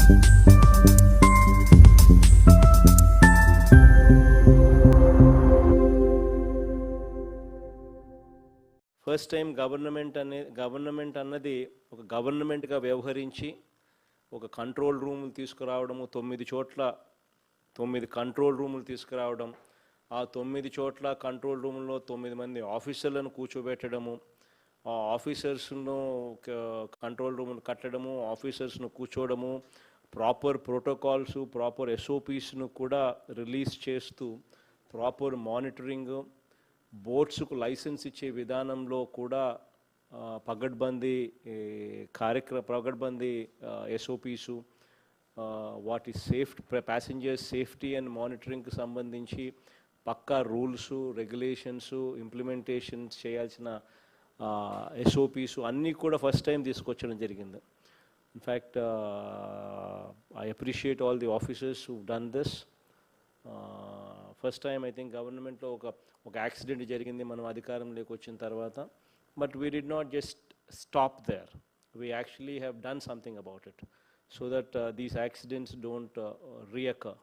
First time government అన్నది ఒక గవర్నమెంట్గా వ్యవహరించి ఒక కంట్రోల్ రూములు తీసుకురావడము, 9 చోట్ల 9 కంట్రోల్ రూములు తీసుకురావడం, ఆ 9 చోట్ల కంట్రోల్ రూముల్లో 9 మంది ఆఫీసర్లను కూర్చోబెట్టడము, ఆ ఆఫీసర్స్ను కంట్రోల్ రూములు కట్టడము, ఆఫీసర్స్ను కూర్చోవడము, ప్రాపర్ ప్రోటోకాల్స్, ప్రాపర్ SOPsను కూడా రిలీజ్ చేస్తూ ప్రాపర్ మానిటరింగ్, బోట్స్కు లైసెన్స్ ఇచ్చే విధానంలో కూడా పగడ్బందీ SOPs, వాటి ప్యాసింజర్ సేఫ్టీ అండ్ మానిటరింగ్కి సంబంధించి పక్కా రూల్స్, రెగ్యులేషన్స్, ఇంప్లిమెంటేషన్స్ చేయాల్సిన SOPs అన్నీ కూడా ఫస్ట్ టైం తీసుకొచ్చడం జరిగింది. In fact I appreciate all the officers who done this. First time I think గవర్నమెంట్లో ఒక యాక్సిడెంట్ జరిగింది మనం అధికారంలోకి వచ్చిన తర్వాత. But we did not just stop there, we actually have done something about it so that these accidents don't reoccur.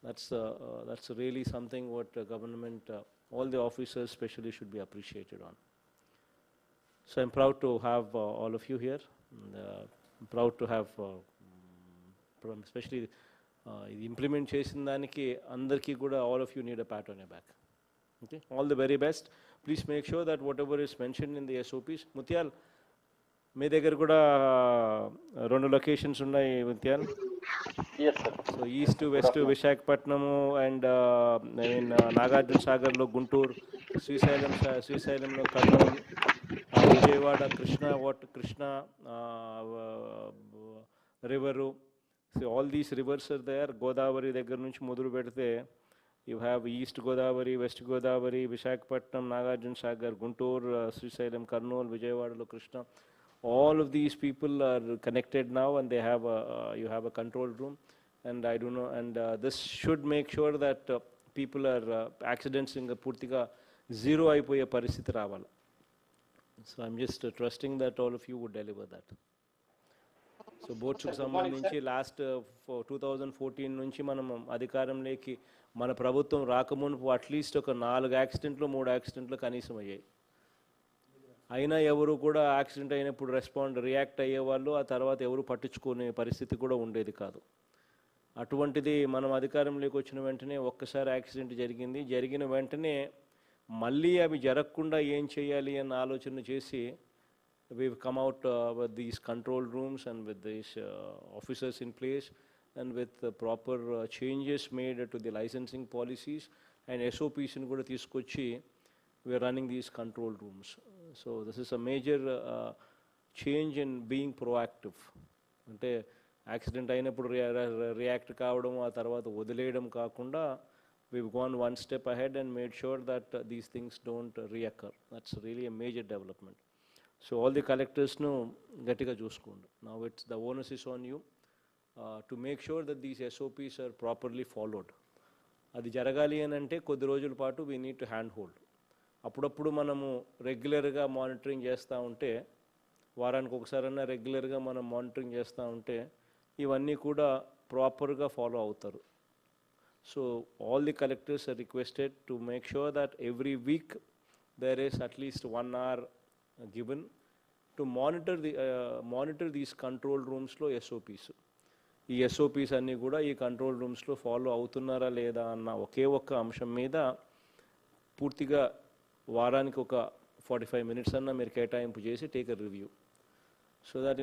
That's really something what government, all the officers especially should be appreciated on. So I'm proud to have all of you here, and I'm proud to have especially implement చేసిన దానికి అందరికీ కూడా all of you need a pat on your back. Okay, all the very best. Please make sure that whatever is mentioned in the SOPs, Mutyal మీ దగ్గర కూడా 2 locations ఉన్నాయి Mutyal. Yes sir. So east west Visakhapatnam and Nagarjuna సాగర్లో గుంటూరు, శ్రీశైలంలో Kurnool, Vijayawada Krishna river. So all these rivers are there. Godavari దగ్గర నుంచి మొదలు పెడితే you have East Godavari, West Godavari, Visakhapatnam, Nagarjuna Sagar, Guntur, Srisailam, Kurnool, Vijayawada, Krishna. All of these people are connected now, and they have you have a control room, and I don't know, and this should make sure that people are accidents in Purtiga zero aipoye paristhiti ravala. So I'm just trusting that all of you would deliver that. So బోట్స్కు సంబంధించి last 2014 నుంచి మనం అధికారంలోకి మన ప్రభుత్వం రాకమునుపు at least ఒక 4 యాక్సిడెంట్లు 3 యాక్సిడెంట్లు కనీసం అయ్యాయి. అయినా ఎవరు కూడా యాక్సిడెంట్ అయినప్పుడు రియాక్ట్ అయ్యేవాళ్ళు, ఆ తర్వాత ఎవరు పట్టించుకునే పరిస్థితి కూడా ఉండేది కాదు. అటువంటిది మనం అధికారంలోకి వచ్చిన వెంటనే ఒక్కసారి యాక్సిడెంట్ జరిగిన వెంటనే మళ్ళీ అవి జరగకుండా ఏం చేయాలి అన్న ఆలోచన చేసి we've come out with these control rooms and with these officers in place, and with the proper changes made to the licensing policies and SOPs in kuda teesukochi we are running these control rooms. So this is a major change in being proactive. Ante accident ayinappudu react kaavadam aa tarvata odileyadam kaakunda we've gone one step ahead and made sure that these things don't reoccur. That's really a major development. So all the collectors know gatiga chuskondi. Now it's the onus is on you to make sure that these SOPs are properly followed. అది జరగాలి అని అంటే కొద్ది రోజుల పాటు we need to hand hold. అప్పుడప్పుడు మనము రెగ్యులర్గా మానిటరింగ్ చేస్తూ ఉంటే, వారానికి ఒకసారైనా రెగ్యులర్గా మనం మానిటరింగ్ చేస్తూ ఉంటే ఇవన్నీ కూడా ప్రాపర్గా ఫాలో అవుతారు. So all the collectors are requested to make sure that every week there is at least 1 hour given to monitor these control rooms లో SOPs. ఈ SOPs అన్నీ కూడా ఈ కంట్రోల్ రూమ్స్లో ఫాలో అవుతున్నారా లేదా అన్న ఒకే ఒక్క అంశం మీద పూర్తిగా వారానికి ఒక 45 minutes అన్నా మీరు కేటాయింపు చేసి take a review. So that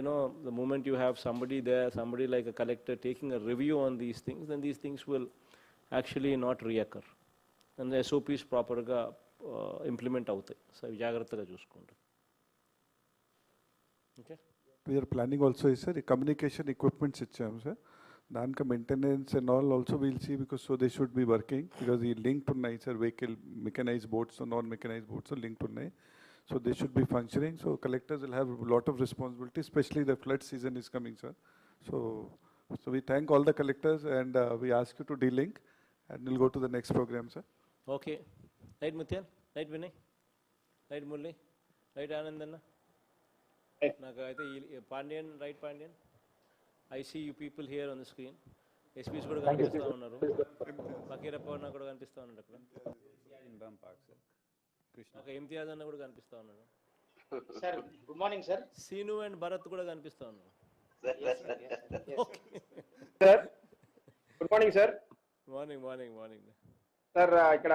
the moment you have somebody there, somebody like a collector taking a review on these things, then these things will actually not reoccur, and the SOPs properగా implement అవుతాయి. So అవి జాగ్రత్తగా చూసుకోండి. Okay. We are planning also, sir, communication equipments icham sir. Danka maintenance and all also we'll see, because so they should be working, because the linked unnai sir, vehicle mechanized boats or non mechanized boats are linked unnai, so they should be functioning. So collectors will have a lot of responsibility, especially the flood season is coming, sir. So we thank all the collectors, and we ask you to de-link, and we'll go to the next program, sir. Okay. Right Mutyal, right Vinay, right Murli, right Anandanna. నాకు అయితే Pandian, right Pandian, I see you people here on the screen. SPs కూడా కనిపిస్తూ ఉన్నారు. ఫకీరప్ప అన్న కూడా కనిపిస్తూ ఉన్నాడు అక్కడ. ఒక ఇమ్తియాజ్ అన్న కూడా కనిపిస్తూ ఉన్నాడు. Sir good morning sir. Seenu and Bharat కూడా కనిపిస్తూ ఉన్నారు. Sir good morning sir. Morning morning morning sir ఇక్కడ